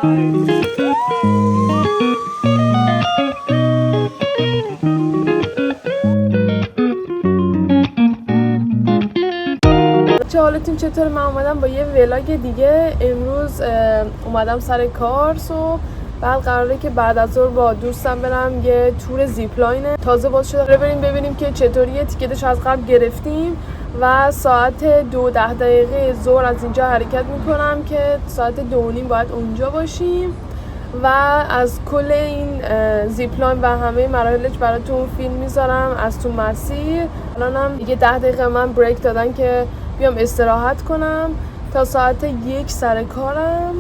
چه حالتون چطور؟ من اومدم با یه ولاگ دیگه. امروز اومدم سر کار صبح، بعد قراره که بعد از ظهر با دوستم برم یه تور زیپلاینه تازه باز شده، بریم ببینیم که چطوریه. تیکتش از قبل گرفتیم و ساعت 2:10 ظهر از اینجا حرکت میکنم که ساعت 2:30 باید اونجا باشیم و از کل این زیپلاین و همه مراحلش براتون فیلم میذارم از تو مسیر. الانم دیگه 10 دقیقه من بریک دادن که بیام استراحت کنم تا ساعت 1 سر کارم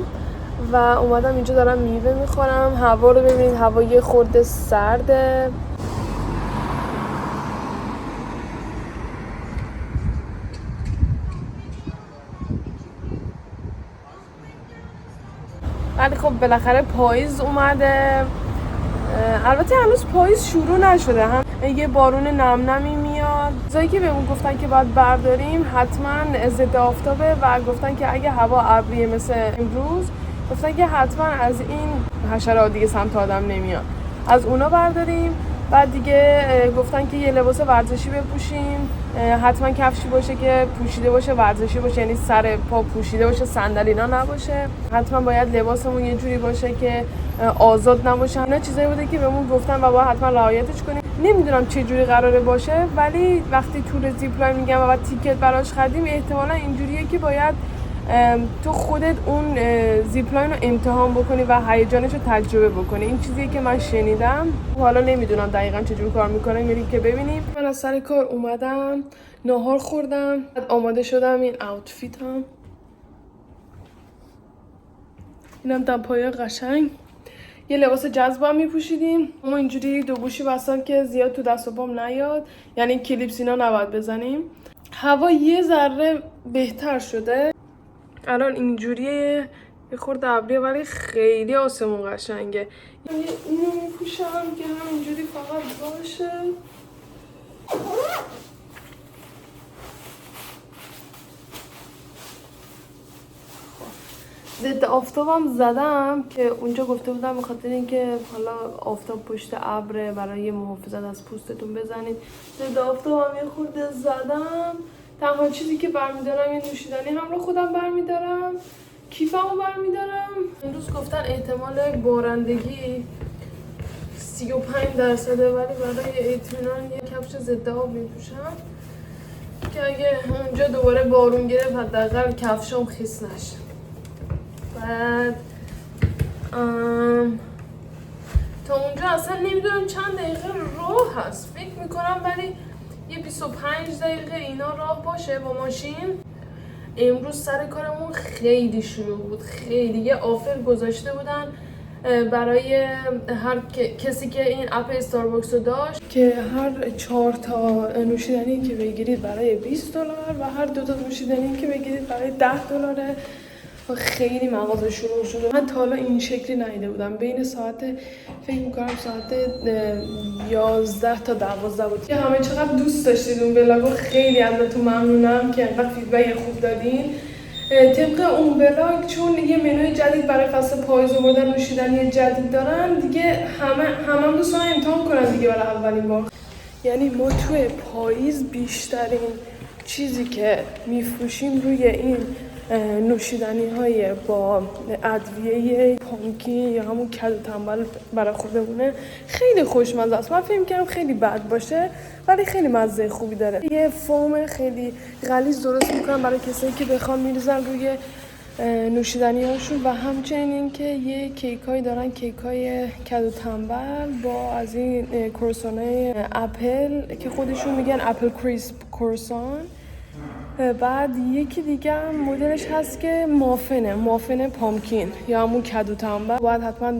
و اومدم اینجا دارم میوه میخورم. هوا رو ببینید، هوا یه خورده سرده. ولی خب بالاخره پاییز اومده. البته هنوز پاییز شروع نشده، هم یه بارون نم نمی میاد. چیزایی که بهمون گفتن که باید برداریم حتما ضد آفتابه و گفتن که اگه هوا ابریه مثل امروز، گفتن که حتما از این حشرات دیگه سمت آدم نمیاد، از اونا برداریم. بعد دیگه گفتن که یه لباس ورزشی بپوشیم، حتما کفشی باشه که پوشیده باشه، ورزشی باشه، یعنی سر پا پوشیده باشه، صندل اینا نباشه. حتما باید لباسمون یه جوری باشه که آزاد نباشه. اینا چیزایی بوده که بهمون گفتن و باید حتما رعایتش کنیم. نمیدونم چه جوری قراره باشه، ولی وقتی تور زیپلاین میگم و بعد تیکت براش خریدیم، احتمالاً اینجوریه که باید تو خودت اون زیپلاین رو امتحان بکنی و هیجانش رو تجربه بکنی. این چیزیه که من شنیدم، حالا نمیدونم دقیقاً چجور کار میکنه، میریم که ببینیم. من از سر کار اومدم، ناهار خوردم، بعد آماده شدم. این آوتفیتم، اینم دمپایی قشنگ. یه لباس جذاب هم میپوشیدیم، اما اینجوری دو گوشی بستم که زیاد تو دست و پام نیاد، یعنی کلیپس اینا نباید بزنیم. هوا یه ذره بهتر شده، الان اینجوریه، یه خورده ابریه ولی خیلی آسمون قشنگه. یعنی اینو میپوشم که همینجوری فقط باشه. ضد آفتابم زدم که اونجا گفته بودم به خاطر اینکه حالا آفتاب پشت ابره، برای محافظت از پوستتون بزنید. ضد آفتابم یه خورده زدم. تنها چیزی که برمیدارم یه نوشیدنی همراه خودم برمیدارم، کیفمو برمیدارم. امروز گفتن احتمال بارندگی 35%، ولی برای اطمینان یه کفش ضد آب میپوشم که اگه اونجا دوباره بارون گرفت حداقل کفشام خیس نشه. بعد تا اونجا اصلا نمیدونم چند دقیقه راه هست، فکر میکنم ولی یه 25 دقیقه اینا راه باشه با ماشین. امروز سر کارمون خیلی شروع بود، خیلی. یه آفر گذاشته بودن برای هر کسی که این اپ استارباکس رو داشت که هر 4 تا نوشیدنی که بگیرید برای $20 و هر 2 تا نوشیدنی که بگیرید برای $10. خیلی مغازه شروع شده. من تا حالا این شکلی ندیده بودم. بین ساعت فکر میکنم ساعت 11 تا 12 بود. که همه چقدر دوست داشتید اون ولاگو، خیلی ازتون ممنونم که انقدر فیدبک خوب دادین. طبق اون ولاگ چون یه منوی جدید برای فصل پاییز آوردن، نوشیدنی جدید دارن دیگه، همه دوست دارن امتحان کنن دیگه برای اولین بار. یعنی ما توی پاییز بیشترین چیزی که میفروشیم روی این نوشیدنی های با ادویه پامکین یا همون کدو تنبل برای خودمونه. خیلی خوشمزه است. من فکر می‌کردم خیلی بد باشه ولی خیلی مزه خوبی داره. یه فوم خیلی غلیظ درست میکنن برای کسایی که بخوان میریزن روی نوشیدنی هاشون و همچنین این که یه کیکایی دارن، کیکای کدو تنبل با از این کروسانای اپل که خودشون میگن اپل کریسپ کروسان. بعد یکی دیگه هم مدلش هست که مافن پامکین یا همون کدو تنبل. باید حتما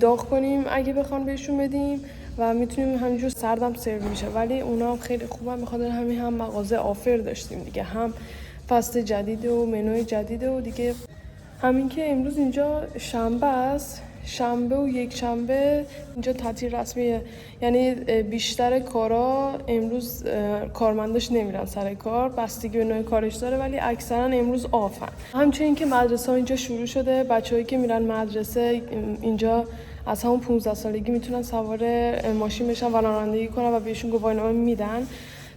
داغ کنیم اگه بخوان بهشون بدیم و میتونیم همینجور سردم سرو میشه، ولی اونا هم خیلی خوبن. بخاطر همین هم مغازه آفر داشتیم دیگه، هم فصل جدید و منوی جدید و دیگه همین که امروز اینجا شنبه است، شنبه و یک شنبه اینجا تعطیل رسمیه، یعنی بیشتر کارا امروز کارمنداش نمیرن سر کار، بستگی به نوع کارش داره، ولی اکثرا امروز آفن. همچنین که مدرسه ها اینجا شروع شده، بچه‌هایی که میرن مدرسه اینجا از همون 15 سالگی میتونن سوار ماشین بشن و رانندگی کنن و بهشون گواهینامه میدن.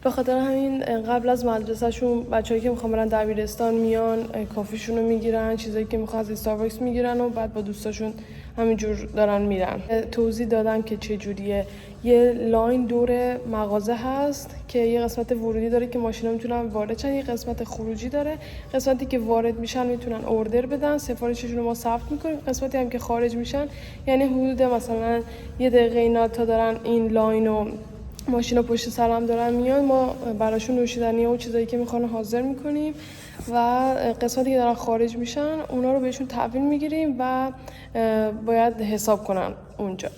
به خاطر همین قبل از مدرسهشون بچه‌ای که میخوان برن دبیرستان میان کافیشون رو میگیرن، چیزایی که میخوان از استارباکس میگیرن و بعد با دوستاشون همینجور دارن میرن. توضیح دادم که چه جوریه. یه لاین دور مغازه هست که یه قسمت ورودی داره که ماشینا میتونن وارد شن، یه قسمت خروجی داره. قسمتی که وارد میشن میتونن اوردر بدن، سفارششون رو ما ثبت میکنیم. قسمتی هم که خارج میشن یعنی حدود مثلا یه دقیقه اینا تا دارن این لاینو ماشینا پشت سرم دارن میان، ما براشون نوشیدنی و چیزایی که میخوان حاضر میکنیم و قسمتی که دارن خارج میشن اونا رو بهشون تحویل میگیریم و باید حساب کنن اونجا.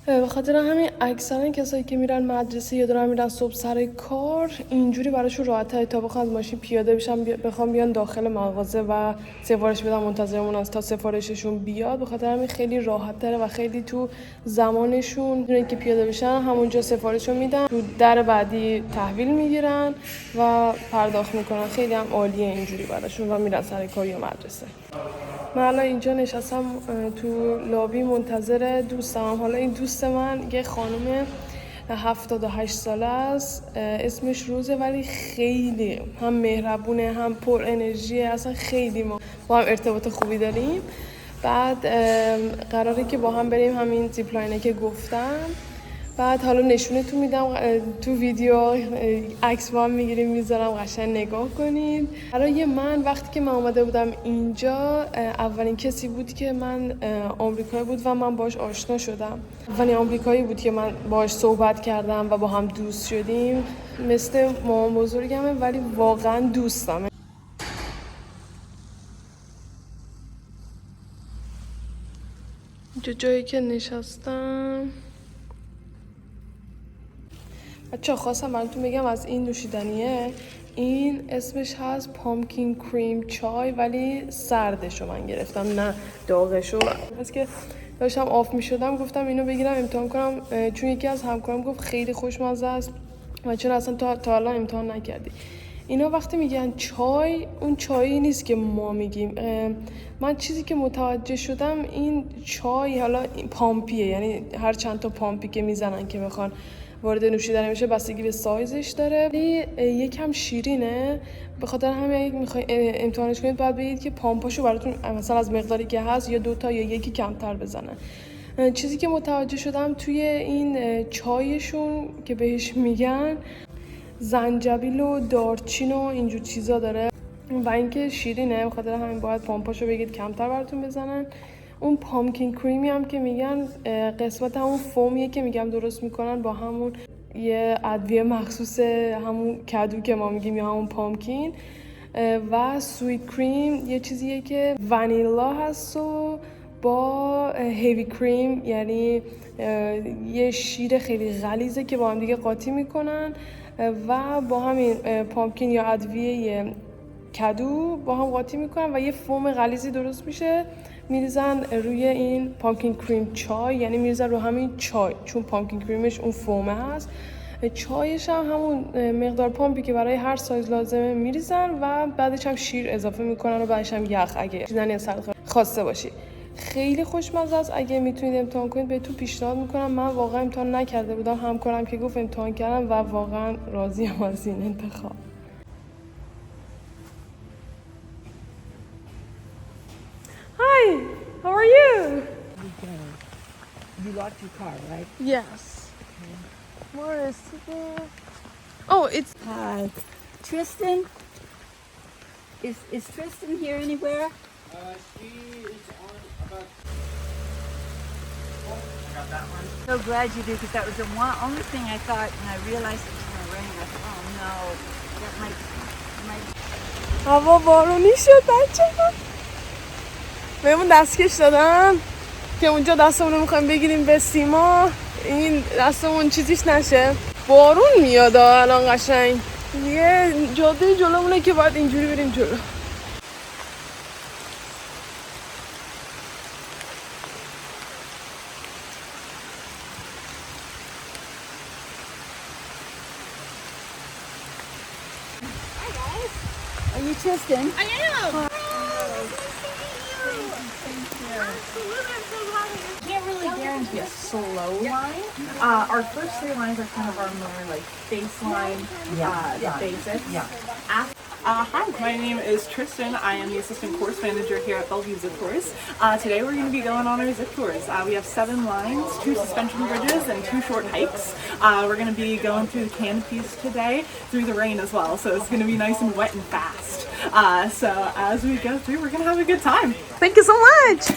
به خاطر همین اکثرا کسایی که میرن مدرسه یا دارن میرن صبح سر کار اینجوری براشون راحته تا بخوان از ماشین پیاده بشن بخوام بیان داخل مغازه و سفارش بدن، منتظرمون از تا سفارششون بیاد. به خاطر همین خیلی راحت تره و خیلی تو زمانشون میدونن که پیاده بشن همونجا سفارشو میدن، تو در بعدی تحویل میگیرن و پرداخت میکنن. خیلی هم عالیه اینجوری براشون و میرن سر کار یا مدرسه. من الان اینجا نشستم تو لابی منتظر دوستم. حالا این دوست من یه خانم 78 ساله است، اسمش روزه، ولی خیلی هم مهربونه هم پر انرژیه، اصلا خیلی ما با هم ارتباط خوبی داریم. بعد قراره که با هم بریم همین زیپلاینه که گفتم. بعد حالا نشونتون میدم تو ویدیو، عکس با هم میگیریم میذارم قشنگ نگاه کنید. برای من وقتی که من اومده بودم اینجا اولین کسی بود که من آمریکایی بود و من باهاش آشنا شدم. اولین آمریکایی بود که من باهاش صحبت کردم و با هم دوست شدیم. مثل مامان بزرگمه ولی واقعا دوستمه. اینجا جایی که نشستم. بچه خواستم براتون بگم از این نوشیدنیه، این اسمش هست پامکین کریم چای، ولی سردشو من گرفتم نه داغشو. بس که داشتم آف می شدم گفتم اینو بگیرم امتحان کنم، چون یکی از همکارم گفت خیلی خوشمزه است و چرا اصلا تا الان امتحان نکردی. اینا وقتی میگن چای، اون چایی نیست که ما میگیم. من چیزی که متوجه شدم این چای حالا این پامپیه، یعنی هر چند تا پامپی که میزنن که میخوان وارد نوشیدنی بشه بستگی به سایزش داره، ولی یکم شیرینه. به خاطر همین اگه میخواید امتحانش کنید باید بگید که پامپاشو براتون مثلا از مقداری که هست یا 2 تا یا یکی کمتر بزنن. چیزی که متوجه شدم توی این چایشون که بهش میگن زنجبیل و دارچین و اینجور چیزا داره و اینکه شیرینه. به خاطر همین باید پامپاشو بگید کمتر براتون بزنن. اون پامکین کریمی هم که میگن قسمت همون فومیه که میگم درست میکنن با همون یه ادویه مخصوص همون کدو که ما میگیم یا همون پامکین. و سویت کریم یه چیزیه که ونیلا هست و با هیوی کریم، یعنی یه شیر خیلی غلیظه که با هم دیگه قاطی میکنن و با همین پامکین یا ادویه کدو با هم قاطی میکنن و یه فوم غلیظی درست میشه، میریزن روی این پامکین کریم چای، یعنی میریزن رو همین چای چون پامکین کریمش اون فومه هست. چایش هم همون مقدار پامپی که برای هر سایز لازمه میریزن و بعدش هم شیر اضافه میکنن و بعدش هم یخ اگه چیزی خواسته باشی. خیلی خوشمزه است. اگه میتونید امتحان کنید بهتون پیشنهاد میکنم. من واقعا امتحان نکرده بودم، همکارم که گفت امتحان کردم و واقعا راضیم از این انتخاب. Hi, how are you? You locked your car, right? Yes. Where is it? Oh, it's... Hi. Tristan? Is Tristan here anywhere? She is on about... Oh, I got that one. So glad you did, because that was the only thing I thought, and I realized it was going to rain. I thought, oh no, that might... هوا بارونی شد بچه ها. بهمون دستکش دادن که اونجا دستمون رو میخوایم بگیریم به سیما، این دستمون چیزیش نشه. بارون میاد الان قشنگ. یه جاده جلومونه که باید اینجوری بریم جلو. you Tristan? I am. Can't really guarantee a slow line. Our first three lines are kind of our more like baseline, basics. Hi, my name is Tristan. I am the assistant course manager here at Bellevue Zip Tours. Today we're going to be going on our zip tours. We have 7 lines, 2 suspension bridges, and 2 short hikes. We're going to be going through the canopies today, through the rain as well, so it's going to be nice and wet and fast. So as we go through, we're going to have a good time. Thank you so much.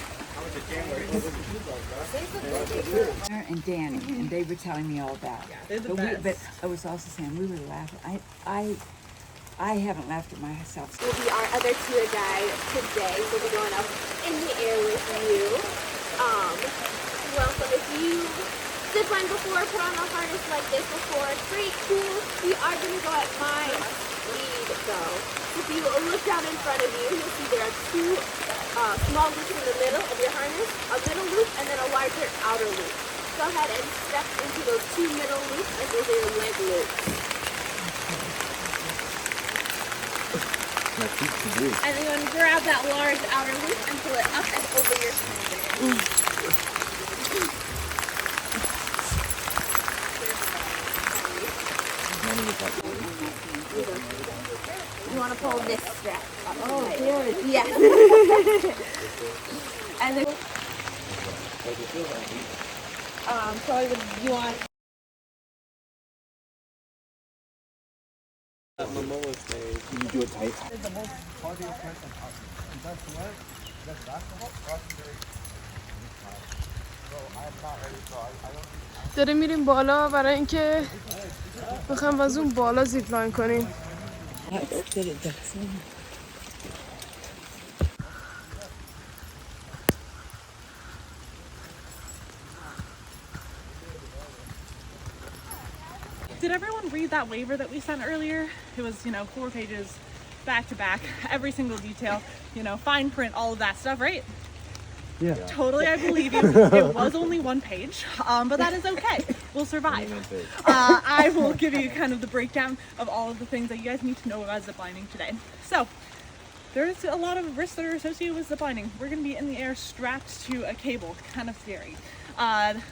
And Danny, and they were telling me all about it. But I was also saying we were laughing. I haven't laughed at myself. Will be our other tour guide today. We'll be going up in the air with you. Welcome. If you ziplined before, put on a harness like this before, it's pretty cool. We are going to go at my speed though. If you look down in front of you, you'll see there are 2 small loops in the middle of your harness, a middle loop, and then a larger outer loop. Go ahead and step into those 2 middle loops, and those are your leg loops. And then you're going to grab that large outer loop and pull it up and over your shoulder. You want to pull this strap up. Oh, good. Yes. And then, so you want... You do it tight. داریم میریم بالا برای اینکه میخوایم از اون بالا زیپلاین کنیم. Did everyone read that waiver that we sent earlier? It was, 4 pages back to back, every single detail, fine print, all of that stuff, right? Yeah. Totally, I believe you. It was only 1 page, but that is okay. We'll survive. I will give you kind of the breakdown of all of the things that you guys need to know about ziplining today. So, there's a lot of risks that are associated with ziplining. We're going to be in the air strapped to a cable, kind of scary.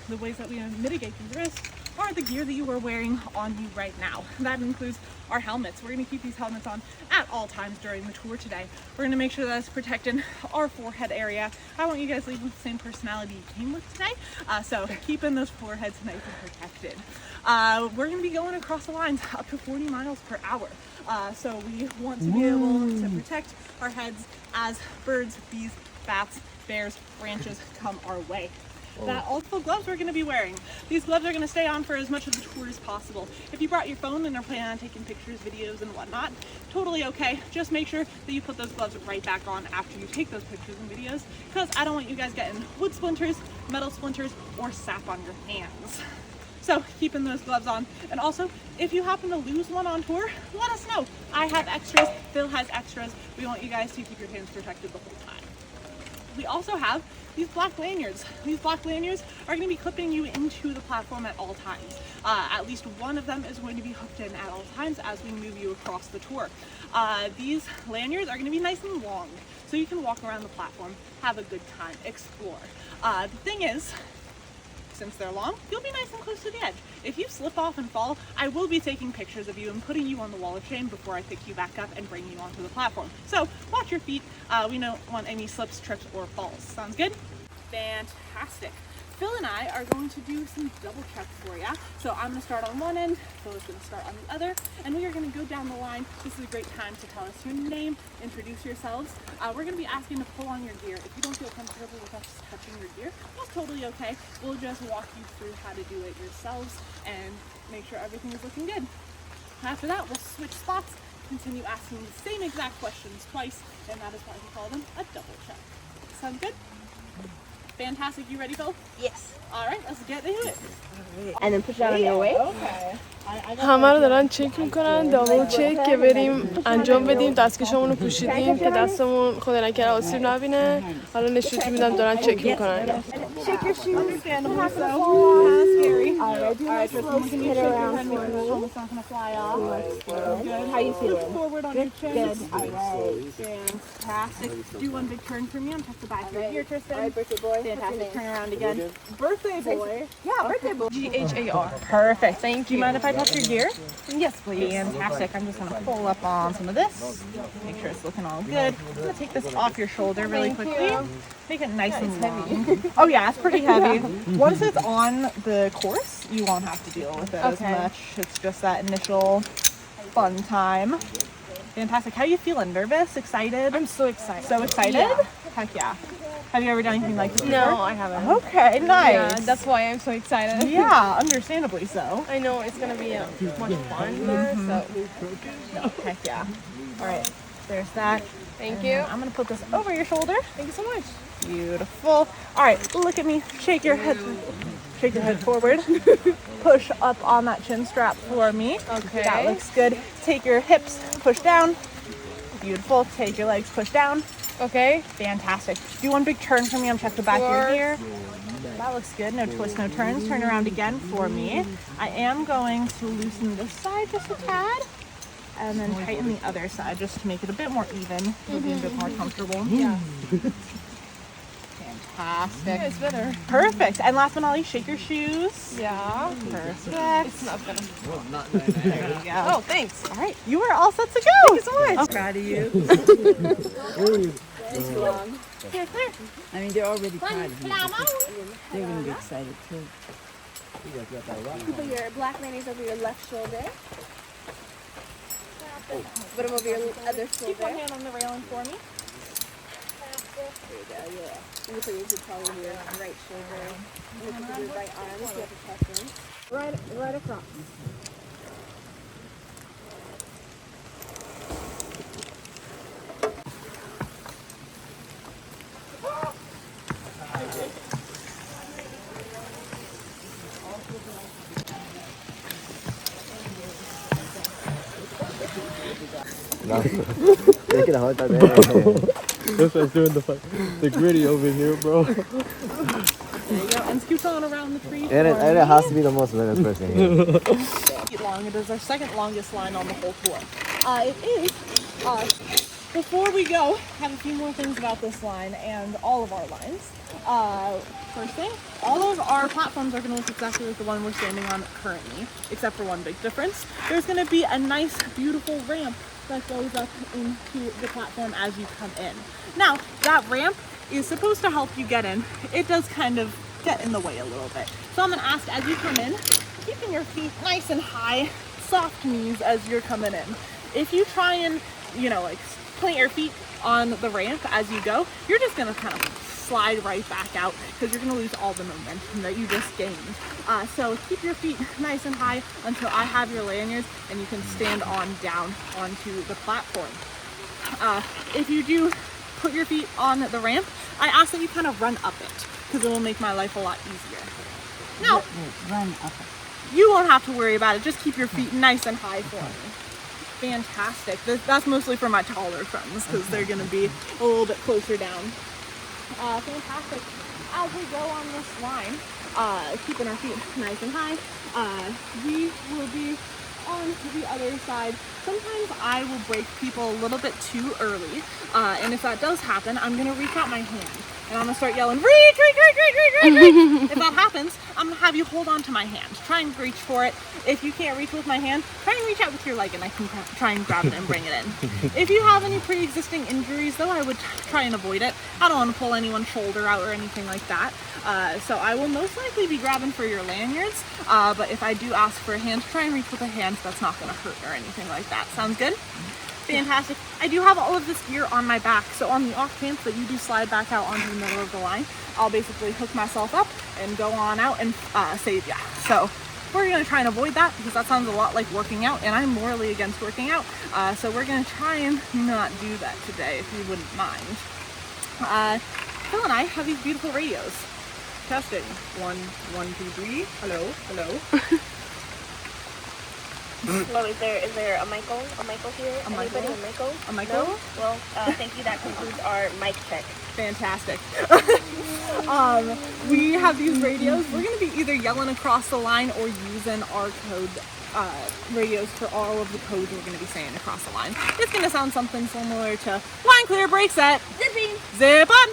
The ways that we mitigate these risks are the gear that you are wearing on you right now. That includes our helmets. We're going to keep these helmets on at all times during the tour today. We're going to make sure that it's protecting our forehead area. I want you guys leaving with the same personality you came with today, so keeping those foreheads nice and protected. We're going to be going across the lines up to 40 miles per hour. So we want to be able to protect our heads as birds, bees, bats, bears, branches come our way. That also gloves we're going to be wearing. These gloves are going to stay on for as much of the tour as possible. If you brought your phone and are planning on taking pictures, videos, and whatnot, totally okay. Just make sure that you put those gloves right back on after you take those pictures and videos, because I don't want you guys getting wood splinters, metal splinters, or sap on your hands. So keeping those gloves on. And also, if you happen to lose one on tour, let us know. I have extras, Phil has extras. We want you guys to keep your hands protected the whole time. We also have these black lanyards. These black lanyards are going to be clipping you into the platform at all times. At least one of them is going to be hooked in at all times as we move you across the tour. These lanyards are going to be nice and long, so you can walk around the platform, have a good time, explore. The thing is, since they're long, you'll be nice and close to the edge. If you slip off and fall, I will be taking pictures of you and putting you on the wall of shame before I pick you back up and bring you onto the platform. So watch your feet. We don't want any slips, trips, or falls. Sounds good? Fantastic. Phil and I are going to do some double checks for you. So I'm going to start on one end, Phil is going to start on the other, and we are going to go down the line. This is a great time to tell us your name, introduce yourselves. We're going to be asking to pull on your gear. If you don't feel comfortable with us touching your gear, that's totally okay. We'll just walk you through how to do it yourselves and make sure everything is looking good. After that, we'll switch spots, continue asking the same exact questions twice, and that is why we call them a double check. Sound good? Fantastic. You ready, Phil? Yes. All right, let's get into it. And then push it on your way. همه رو دارن چک میکنن، دابل چک که بریم انجام بدیم. دستکشمون رو پوشیدیم که دستمون خدا نکنه آسیب نبینه. حالا نشون میدم دارن چک میکنن. shake your shoes. Understandably so. Scary. Alright, do a slow spin around for me. It's not gonna fly off. Good. How you feeling? Forward on your chin. Good. Alright. Fantastic. Do one big turn for me. I'm touch the back of your ear, Tristan. Alright, birthday boy. Fantastic. Turn around again. Birthday boy. Yeah, birthday boy. GHAR. Perfect. Thank you. Do you mind if I touch your gear? Yes, please. Fantastic. I'm just gonna pull up on some of this. Make sure it's looking all good. I'm gonna take this off your shoulder really quickly. Make it nice and long. Oh yeah, it's pretty heavy. Once it's on the course, you won't have to deal with it as much. It's just that initial fun time. Fantastic. How you feeling? Nervous? Excited? I'm so excited. So excited? Yeah. Heck yeah. Have you ever done anything like this before? No, I haven't. Okay, nice. Yeah, that's why I'm so excited. Yeah, understandably so. I know it's gonna be much fun there, so Heck yeah. All right, there's that. thank you. I'm gonna put this over your shoulder. Thank you so much. Beautiful. All right, look at me. Shake your head. Shake your head forward. Push up on that chin strap for me. Okay. That looks good. Take your hips, push down. Beautiful. Take your legs, push down. Okay. Fantastic. Do one big turn for me. I'm check the back of your ear. That looks good. No twists, no turns. Turn around again for me. I am going to loosen this side just a tad. And then tighten the other side just to make it a bit more even. You'll be a bit more comfortable. Yeah. Fantastic. Yeah, it's better. Perfect. And last but not least, shake your shoes. Yeah. Perfect. It's not gonna. There you go. Oh, thanks. All right. You are all set to go. Thank you so much. Proud of you. I mean, they're already proud of you. They're going to be excited too. Put your black mayonnaise over your left shoulder. Put them over your other Keep one shoulder. hand on the railing for me. There you go, yeah. And you put your control over your right shoulder. And then put your right arm if you have a preference. Right across. Take it hard, This one's doing the gritty over here, bro. There you go. And scoot on around the tree. And it has to be the most nervous person here. Feet long. It is our second longest line on the whole tour. It is. Before we go, I have a few more things about this line and all of our lines. First thing, all of our platforms are going to look exactly like the one we're standing on currently, except for one big difference. There's going to be a nice, beautiful ramp that goes up into the platform as you come in. Now, that ramp is supposed to help you get in. It does kind of get in the way a little bit. So I'm going to ask, as you come in, keeping your feet nice and high, soft knees as you're coming in. If you try and, like plant your feet on the ramp as you go, you're just going to kind of slide right back out because you're going to lose all the momentum that you just gained. So keep your feet nice and high until I have your lanyards and you can stand on down onto the platform. If you do put your feet on the ramp, I ask that you kind of run up it because it will make my life a lot easier. Now, Run up it. you won't have to worry about it. Just keep your feet nice and high for me. Fantastic. That's mostly for my taller friends because they're going to be a little bit closer down. Fantastic. As we go on this line, keeping our feet nice and high, we will be on the other side. Sometimes I will break people a little bit too early, and if that does happen, I'm going to reach out my hand and I'm going to start yelling, reach, reach, reach, reach, reach, reach, reach. If that happens, I'm going to have you hold on to my hand. Try and reach for it. If you can't reach with my hand, try and reach out with your leg and I can try and grab it and bring it in. If you have any pre-existing injuries, though, I would try and avoid it. I don't want to pull anyone's shoulder out or anything like that. So I will most likely be grabbing for your lanyards, but if I do ask for a hand, try and reach with a hand. That's not going to hurt or anything like that. Sounds good? Fantastic. I do have all of this gear on my back, so on the off chance that you do slide back out onto the middle of the line, I'll basically hook myself up and go on out and save ya. So we're going to try and avoid that because that sounds a lot like working out, and I'm morally against working out. So we're going to try and not do that today, if you wouldn't mind. Phil and I have these beautiful radios. Testing. 1, 1, 2, 3. Hello, hello. Well, is there a Michael here? A Michael? Anybody a Michael? A Michael? No? Well, thank you. That concludes our mic check. Fantastic. We have these radios. We're going to be either yelling across the line or using our code radios for all of the codes we're going to be saying across the line. It's going to sound something similar to line clear, brake set, Zipping. zip on.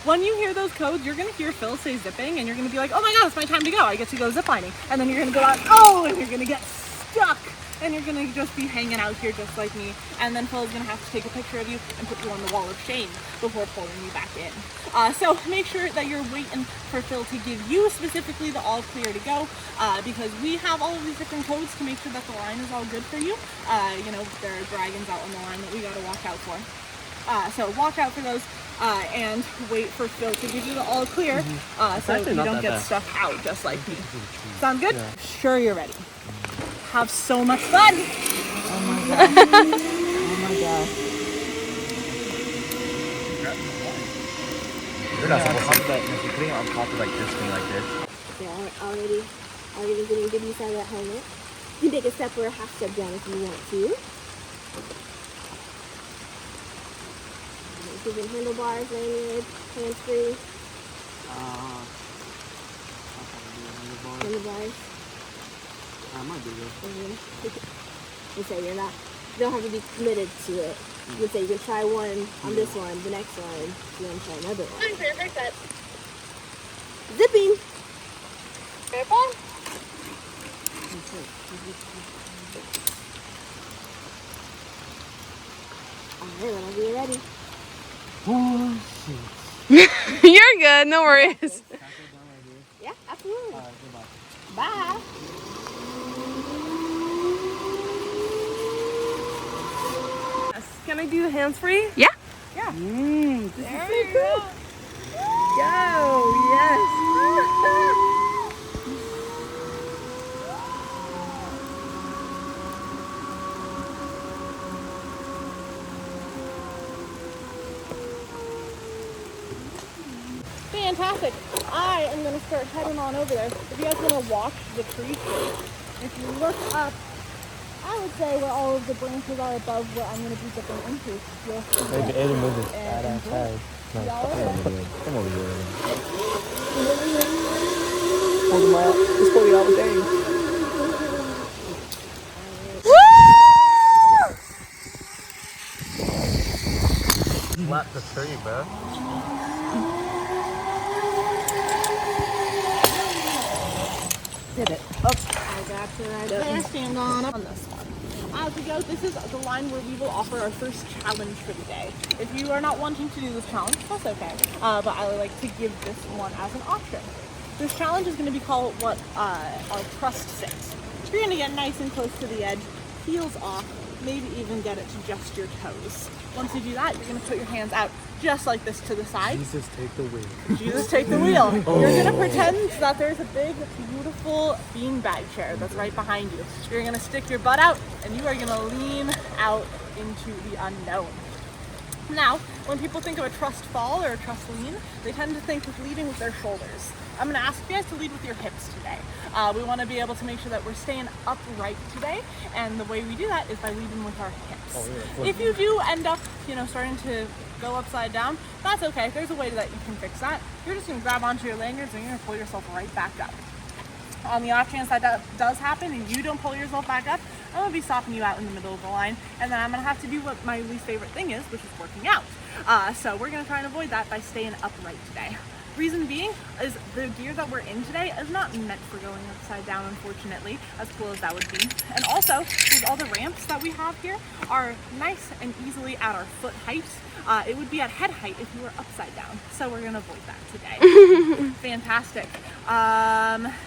When you hear those codes, you're going to hear Phil say zipping, and you're going to be like, oh my god, it's my time to go. I get to go ziplining. And then you're going to go out, oh, and you're going to get stuck. And you're going to just be hanging out here just like me. And then Phil is going to have to take a picture of you and put you on the wall of shame before pulling you back in. So make sure that you're waiting for Phil to give you specifically the all clear to go, because we have all of these different codes to make sure that the line is all good for you. You know, there are dragons out on the line that we got to watch out for. So watch out for those and wait for Phil to give you the all clear so you don't get stuck out just like me. Sound good? Yeah. Sure, you're ready. Have so much fun! Oh my god. Oh my god. You're not supposed to, if you're putting it on top of like this thing like this. Yeah, already getting good use out of that helmet. You can take a step or a half step down if you want to. Using handlebars, lanyard, hands free. Handlebars. I might do this. You say you don't have to be committed to it. You can say you can try one on this one, the next one, you want to try another one. I'm perfect. Zipping. Careful. Alright, whenever you're ready. Oh, You're good, no worries. Yeah, absolutely. Bye. Can I do the hands free? Yeah. Yeah. There you go. Go, yes. Fantastic. I am going to start heading on over there. If you guys want to watch the tree tree, if you look up, I would say where all of the branches are above what I'm going to be dipping into. You'll see Maybe it. Eddie moves it And outside. No, y'all are come there. over here. Hold him out. It's 40 day. Slap the tree, bro. Did it. Oops. I got you right there. Stand on up on this one. As we go, this is the line where we will offer our first challenge for the day. If you are not wanting to do this challenge, that's okay. But I would like to give this one as an option. This challenge is going to be called what our trust sits. You're going to get nice and close to the edge, heels off, maybe even get it to just your toes. Once you do that, you're going to put your hands out just like this to the side. Jesus, take the wheel. Jesus, take the wheel. You're going to pretend that there's a big, beautiful beanbag chair that's right behind you. You're going to stick your butt out and you are going to lean out into the unknown. Now, when people think of a trust fall or a trust lean, they tend to think of leading with their shoulders. I'm going to ask you guys to lead with your hips today. We want to be able to make sure that we're staying upright today, and the way we do that is by leading with our hips. Oh, yeah. If you do end up, starting to go upside down, that's okay. There's a way that you can fix that. You're just going to grab onto your lanyards and you're going to pull yourself right back up. On the off chance that does happen and you don't pull yourself back up, I'm going to be stopping you out in the middle of the line, and then I'm going to have to do what my least favorite thing is, which is working out. So we're going to try and avoid that by staying upright today. Reason being is the gear that we're in today is not meant for going upside down, unfortunately, as cool as that would be. And also, all the ramps that we have here are nice and easily at our foot height. It would be at head height if you were upside down. So we're gonna avoid that today. Fantastic.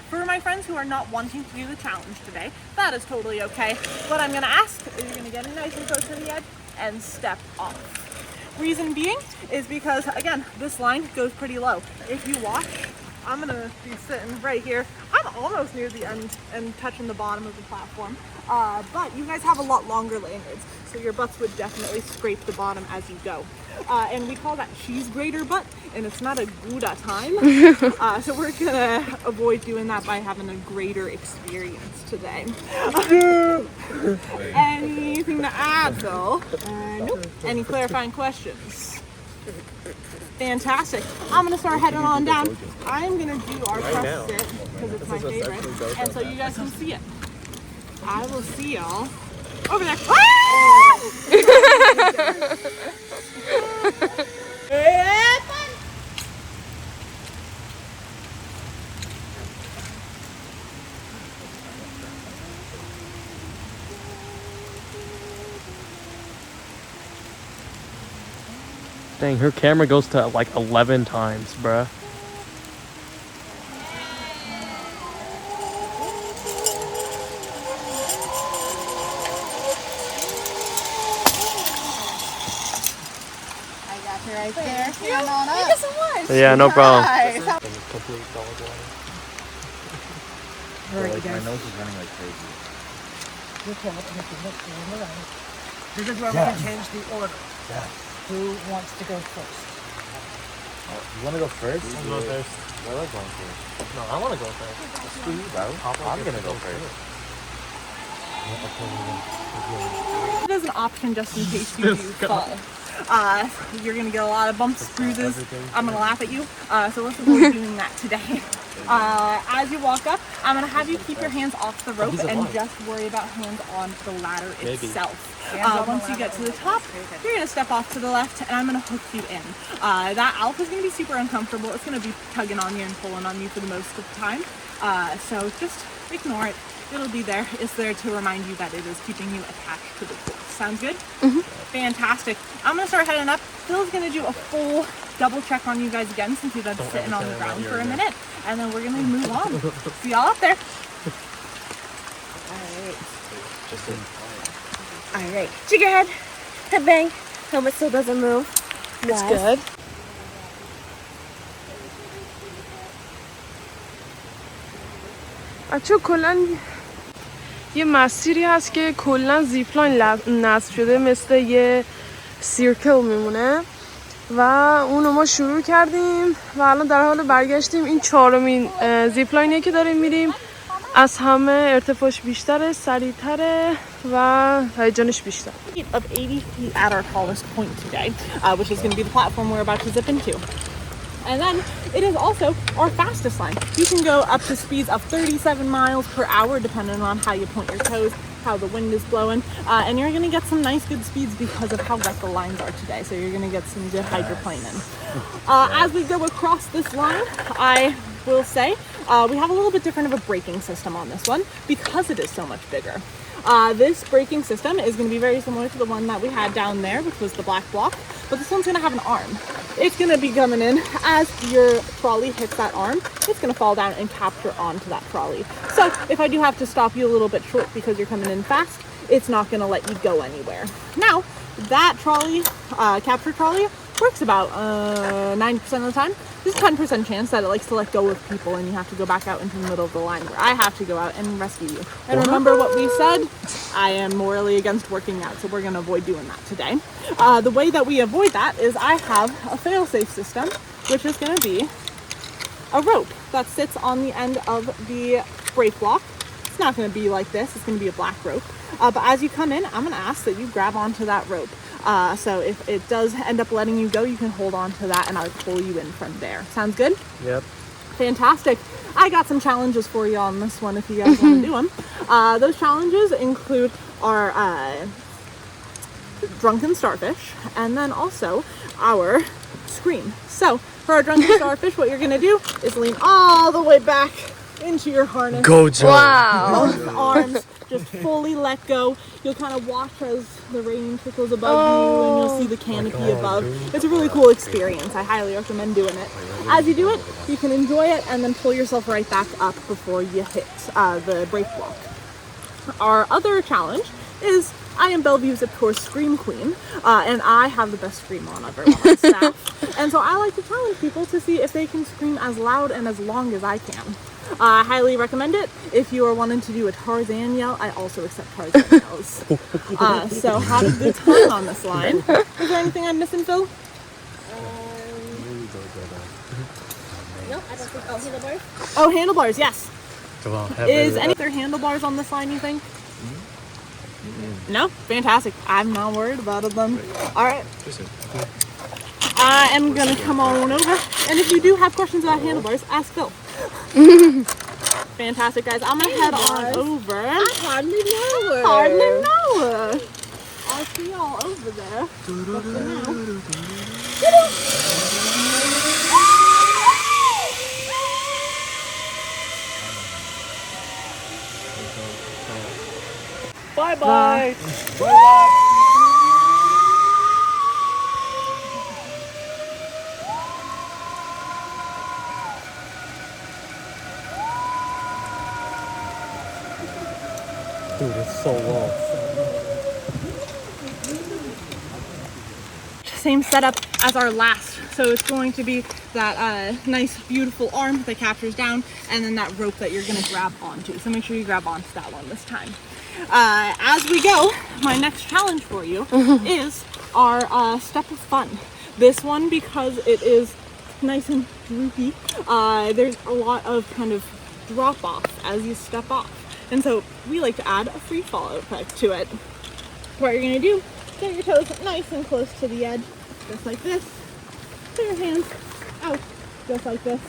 For my friends who are not wanting to do the challenge today, that is totally okay. What I'm gonna ask is you're gonna get nice and close to the edge and step off. Reason being is because, again, this line goes pretty low. If you watch, I'm gonna be sitting right here. I I'm almost near the end and touching the bottom of the platform. But you guys have a lot longer lanyards, so your butts would definitely scrape the bottom as you go. And we call that cheese grater butt, and it's not a Gouda time. So we're gonna avoid doing that by having a grater experience today. Anything to add, Phil? Nope. Any clarifying questions? Fantastic. I'm gonna start heading on down. I'm gonna do our press sit because it's my favorite, and so you guys can see it. I will see y'all over there. Dang, her camera goes to like 11 times, bruh. Right there. Hand on up. Thank you so much. Yeah, no problem. Nice. My nose is running like crazy. This is where we can change the order. Yeah. Who wants to go first? You want to go first? I'm going first. I like going first. No, I want to go first. Screw you, bro. I'm going to go first. It is an option just in case you do fall. You're gonna get a lot of bumps, bruises. I'm gonna laugh at you. So let's avoid doing that today. As you walk up, I'm gonna have you keep your hands off the rope and just worry about hands on the ladder itself. Once you get to the top, you're gonna step off to the left and I'm gonna hook you in. That alpha is gonna be super uncomfortable. It's gonna be tugging on you and pulling on you for the most of the time. So just ignore it. It'll be there. It's there to remind you that it is keeping you attached to the pool. Sounds good? Mm-hmm. Fantastic. I'm going to start heading up. Phil's going to do a full double check on you guys again since you've been sitting on the ground for a minute. And then we're going to move on. See y'all up there. All right. Jig your head. Head bang. Helmet still doesn't move. It's good. بچه کلن یه مسیری هست که کلن زیپلاین نصب شده مثل یه سیرکل میمونه و اونو ما شروع کردیم و الان در حال برگشتیم. این 4مین زیپلاینیه که داریم میریم. از همه ارتفاعش بیشتره، سریعتره و هیجانش بیشتر. Of 80 feet at our tallest point today, which is going to be the platform we're about to zip into. And then it is also our fastest line. You can go up to speeds of 37 miles per hour depending on how you point your toes, how the wind is blowing, and you're going to get some nice good speeds because of how wet the lines are today. So you're going to get some good hydroplaning. As we go across this line, I will say we have a little bit different of a braking system on this one because it is so much bigger. This braking system is going to be very similar to the one that we had down there, which was the black block, but this one's going to have an arm. It's going to be coming in as your trolley hits that arm. It's going to fall down and capture onto that trolley. So if I do have to stop you a little bit short because you're coming in fast, it's not going to let you go anywhere. Now, that trolley, capture trolley, works about 90% of the time. There's a 10% chance that it likes to let go of people and you have to go back out into the middle of the line where I have to go out and rescue you. And remember what we said? I am morally against working out, so we're going to avoid doing that today. The way that we avoid that is I have a fail-safe system, which is going to be a rope that sits on the end of the brake block. It's not going to be like this. It's going to be a black rope. But as you come in, I'm going to ask that you grab onto that rope. So if it does end up letting you go, you can hold on to that and I'll pull you in from there. Sounds good? Yep. Fantastic. I got some challenges for you on this one if you guys want to do them. Those challenges include our drunken starfish and then also our scream. So for our drunken starfish, what you're going to do is lean all the way back into your harness. Go, Joe. Wow. Both arms just fully let go. You'll kind of watch as the rain trickles above you and you'll see the canopy above. It's a really cool experience. I highly recommend doing it. As you do it, you can enjoy it and then pull yourself right back up before you hit the brake block. Our other challenge is I am Bellevue's Zip Tour Scream Queen, and I have the best scream on everyone on staff. And so I like to challenge people to see if they can scream as loud and as long as I can. I highly recommend it. If you are wanting to do a Tarzan yell, I also accept Tarzan yells. So have a good time on this line. Is there anything I'm missing, Phil? Nope, I don't think. Oh, handlebars? Oh, handlebars, yes. Come on. Is any other handlebars on this line, you think? No? Fantastic. I'm not worried about them. Alright. I am going to come on over. And if you do have questions about handlebars, ask Phil. Fantastic, guys. I'm going to head on over. I hardly know her. Hardly know her. I'll see y'all over there. But for now. Bye-bye. Dude, it's so long. Same setup as our last. So it's going to be that nice, beautiful arm that captures down, and then that rope that you're going to grab onto. So make sure you grab onto that one this time. As we go, my next challenge for you is our Step of Fun. This one, because it is nice and droopy, there's a lot of kind of drop off as you step off. And so we like to add a free fall effect to it. What you're going to do, get your toes nice and close to the edge, just like this. Put your hands out, just like this.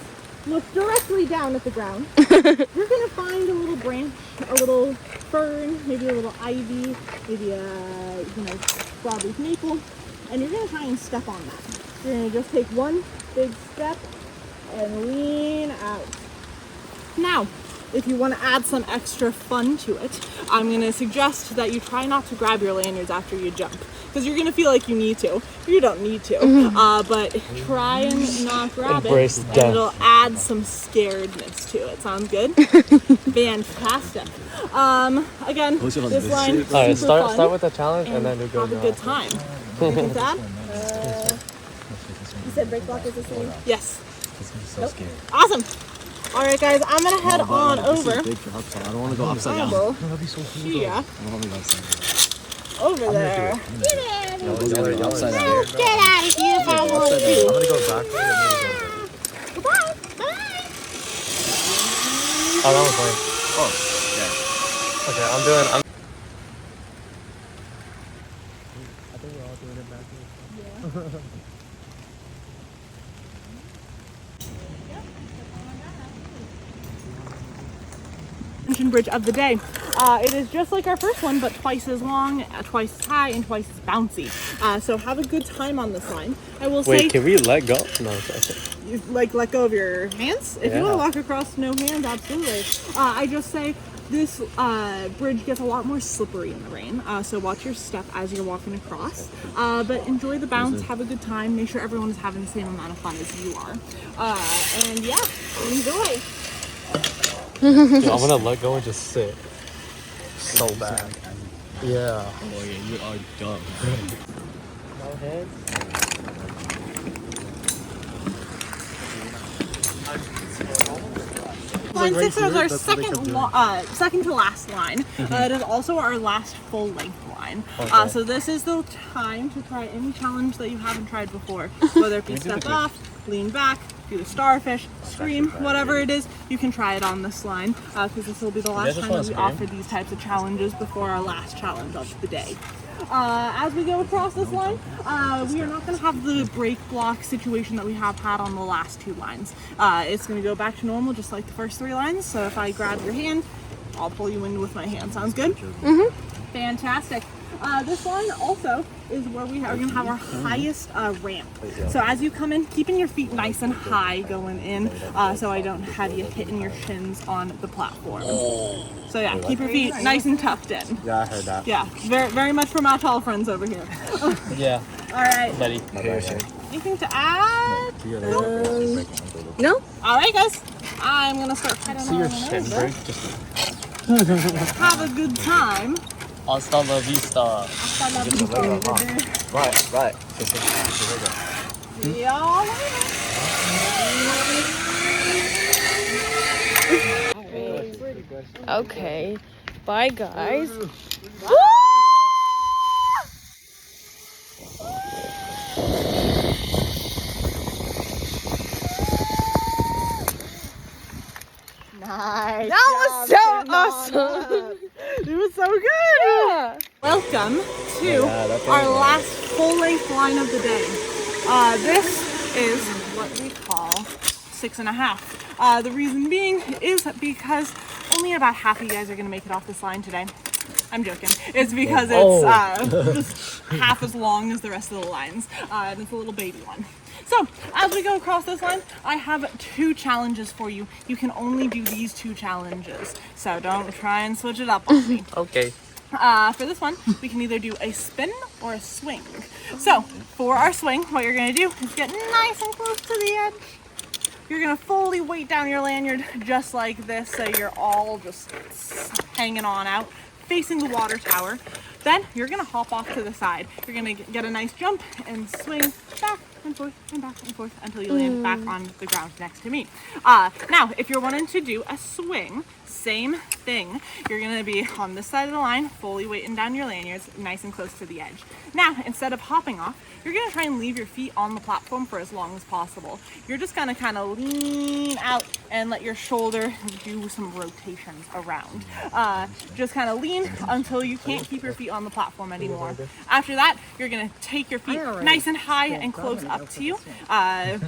Look directly down at the ground. You're going to find a little branch, a little fern, maybe a little ivy, maybe a broadleaf maple, and you're going to try and step on that. You're going to just take one big step and lean out. Now, if you want to add some extra fun to it, I'm going to suggest that you try not to grab your lanyards after you jump, because you're going to feel like you need to. You don't need to, but try and not grab Embrace it, death. and it'll add some scaredness to it. Sounds good? Fantastic. Again, this line is Alright, super fun. start with the challenge and then we go Have a good time. You think that? You said break block is the same? Yes. So scared. Awesome. All right, guys, I'm gonna head on over. I don't want to go upside down. That'd be so cool. Yeah. Over there. Get out of here. Upside down. Get out of here if I want I'm to. gonna go back. Goodbye. Bye. Oh, that was fine. Oh, yeah. Okay, I'm doing. I think we're all doing it backwards. Yeah. Bridge of the day. It is just like our first one, but twice as long, twice as high, and twice as bouncy. So have a good time on this line. I will say, Wait, can we let go? No, okay. you, like, let go of your hands. If you Yeah. want to walk across no hands, absolutely. I just say this bridge gets a lot more slippery in the rain, so watch your step as you're walking across. But enjoy the bounce, have a good time, make sure everyone is having the same amount of fun as you are. And yeah, enjoy. Dude, I'm gonna let go and just sit. So bad. Yeah. Oh yeah, you are dumb. No hands. Line 6 is our second to last line. It is also our last full length line. Okay. So this is the time to try any challenge that you haven't tried before. Whether it be step off, lean back, do the starfish, scream, whatever it is, you can try it on this line, because this will be the last time that we offer these types of challenges before our last challenge of the day. As we go across this line, we are not going to have the break block situation that we have had on the last two lines. It's going to go back to normal just like the first three lines. So if I grab your hand, I'll pull you in with my hand. Sounds good? Mm-hmm. Fantastic. This line also is where we are going to have our highest ramp. So as you come in, keeping your feet nice and high going in, so I don't have you hitting your shins on the platform. So yeah, keep your feet nice and tucked in. Yeah, I heard that. Yeah, very, very much for my tall friends over here. Yeah. All right. Buddy. Anything to add? No? All right, guys. I'm gonna start heading See your on shin over. break? Just Have a good time. Hasta la vista. Right. See y'all later. Okay. Bye, guys. Nice. That was so awesome. It was so good. Yeah. Welcome to our last full-length line of the day. This is what we call 6.5. The reason being is because only about half of you guys are going to make it off this line today. I'm joking. It's because it's just half as long as the rest of the lines, and it's a little baby one. So, as we go across this line, I have 2 challenges for you. You can only do these 2 challenges, so don't try and switch it up on me. Okay. For this one, we can either do a spin or a swing. So, for our swing, what you're going to do is get nice and close to the edge. You're going to fully weight down your lanyard just like this, so you're all just hanging on out, facing the water tower. Then, you're going to hop off to the side. You're going to get a nice jump and swing back and forth and back and forth until you land back on the ground next to me. Now, if you're wanting to do a swing, same thing. You're going to be on this side of the line, fully weighting down your lanyards, nice and close to the edge. Now, instead of hopping off, you're going to try and leave your feet on the platform for as long as possible. You're just going to kind of lean out and let your shoulder do some rotations around. Just kind of lean until you can't keep your feet on the platform anymore. After that, you're going to take your feet nice and high and close up to you,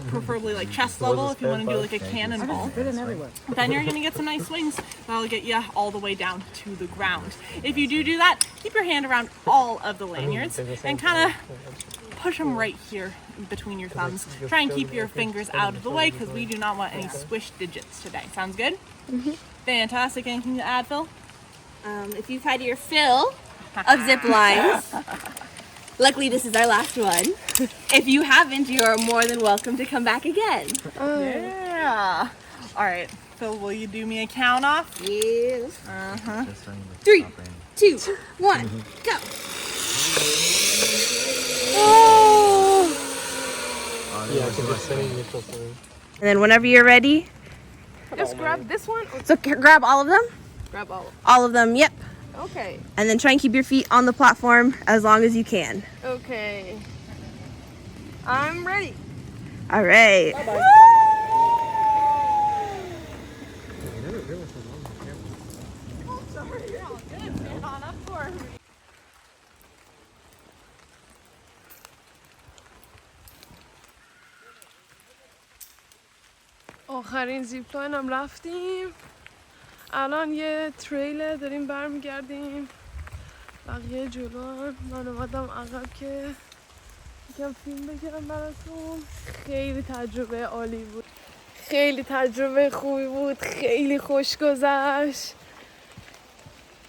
preferably like chest level if you want to do like a cannonball. Then you're going to get some nice swings that'll get you all the way down to the ground. If you do that, keep your hand around all of the lanyards and kind of push them right here between your thumbs. Try and keep your fingers out of the way because we do not want any squished digits today. Sounds good? Fantastic. Anything to add, Phil? If you've had your fill of zip lines, luckily this is our last one. If you haven't, you are more than welcome to come back again. Yeah. All right. Phil, will you do me a count off? Yes. 3, 2, 1, go. Yeah, I can just send initial thing. And then whenever you're ready, Just grab this one. so grab all of them. Grab all. All of them, yep. Okay. And then try and keep your feet on the platform as long as you can. Okay. I'm ready. All right. آخرین زیپلاین هم رفتیم. الان یه تریل داریم برمیگردیم. بقیه جلوان. من اومدم عقب که یکم فیلم بگیرم براتون. خیلی تجربه عالی بود. خیلی تجربه خوبی بود. خیلی خوش گذشت.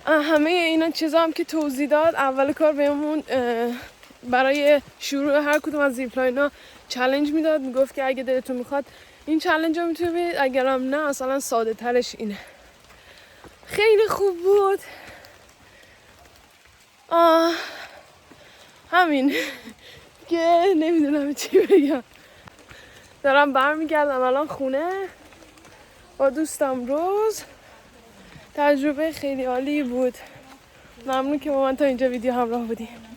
همه اینا چیزا هم که توضیح داد. اول کار بهمون برای شروع هر کدوم از زیپلاینا چالش میداد. میگفت که اگه دلتون میخواد این چالش رو میتونید برید، اگرم نه اصلا ساده ترش اینه. خیلی خوب بود. همین که نمیدونم چی بگم. دارم برمیگردم الان خونه با دوستم روز. تجربه خیلی عالی بود. ممنون که با من تا اینجا ویدیو همراه بودیم.